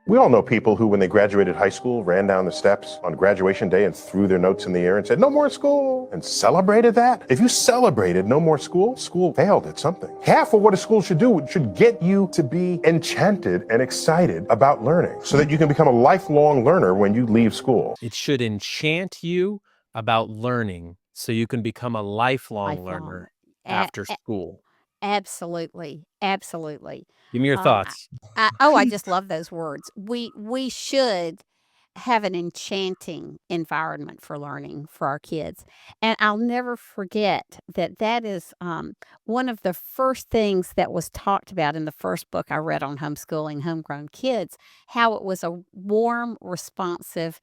We all know people who, when they graduated high school, ran down the steps on graduation day and threw their notes in the air and said, "No more school," and celebrated that. If you celebrated no more school, school failed at something. Half of what a school should do should get you to be enchanted and excited about learning so that you can become a lifelong learner when you leave school. It should enchant you about learning so you can become a lifelong Lifelong. learner A- after a- school. absolutely, absolutely. Give me your Um, I, thoughts. I just love those words. We should have an enchanting environment for learning for our kids, and I'll never forget that is one of the first things that was talked about in the first book I read on homeschooling homegrown kids. How it was a warm, responsive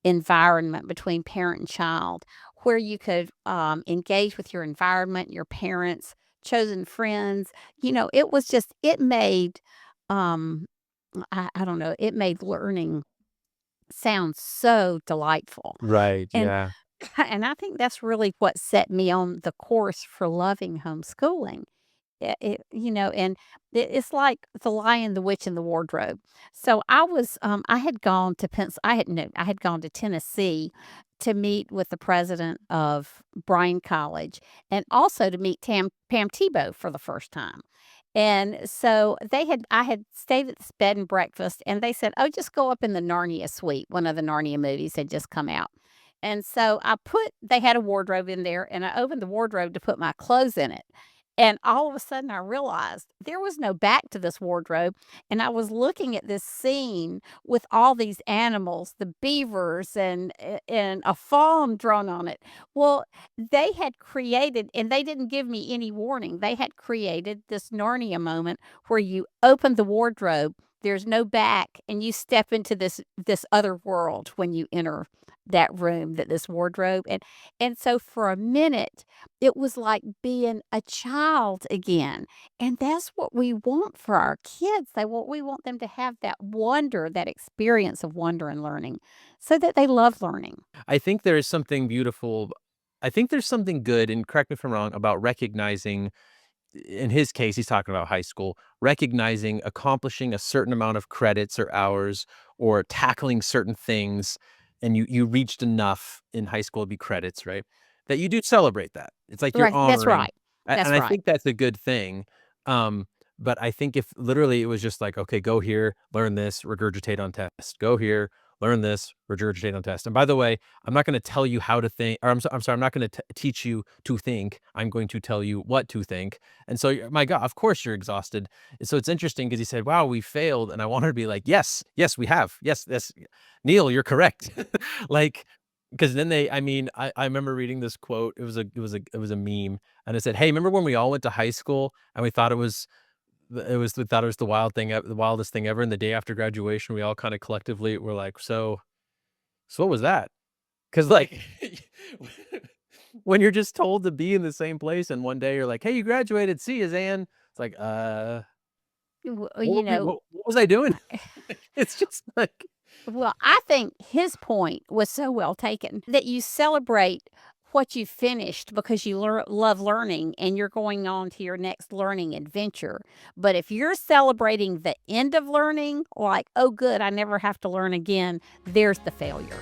environment between parent and child where you could engage with your environment, your parents, chosen friends. It was just, it made, um, I don't know, it made learning sound so delightful. Right, And, yeah. and I think that's really what set me on the course for loving homeschooling. And it's like The Lion, the Witch, and the Wardrobe. So I had gone to I had no, I had gone to Tennessee to meet with the president of Bryan College and also to meet Pam Tebow for the first time. And so I had stayed at this bed and breakfast, and they said, "Oh, just go up in the Narnia suite." One of the Narnia movies had just come out. And so they had a wardrobe in there, and I opened the wardrobe to put my clothes in it. And all of a sudden, I realized there was no back to this wardrobe. And I was looking at this scene with all these animals, the beavers, and a fawn drawn on it. Well, they had created, and they didn't give me any warning. They had created this Narnia moment where you open the wardrobe, there's no back, and you step into this other world when you enter that room, this wardrobe. And so for a minute, it was like being a child again. And that's what we want for our kids. We want them to have that wonder, that experience of wonder and learning so that they love learning. I think there is something beautiful. I think there's something good, and correct me if I'm wrong, about recognizing, in his case, he's talking about high school, recognizing accomplishing a certain amount of credits or hours or tackling certain things, and you reached enough in high school to be credits, right? That you do celebrate that. It's like you're Right. That's honoring, right. and That's I right. think that's a good thing. But I think if literally it was just like, okay, go here, learn this, regurgitate on test. Go here, learn this, regurgitate on test. And by the way, I'm not going to tell you how to think, or I'm sorry, I'm not going to teach you to think. I'm going to tell you what to think. And so, my God, of course you're exhausted. And so it's interesting because he said, "Wow, we failed," and I want her to be like, "Yes, yes, we have. Yes, yes, Neil, you're correct." Like, because then I remember reading this quote. It was a meme, and it said, "Hey, remember when we all went to high school and we thought we thought it was the wildest thing ever, and the day after graduation, we all kind of collectively were like, so what was that?" Because like, when you're just told to be in the same place, and one day you're like, "Hey, you graduated. See you, Zan." It's like, W- what You were we, know, what was I doing? It's just like, Well, I think his point was so well taken that you celebrate what you finished because you love learning and you're going on to your next learning adventure. But if you're celebrating the end of learning, like, oh, good, I never have to learn again, there's the failure.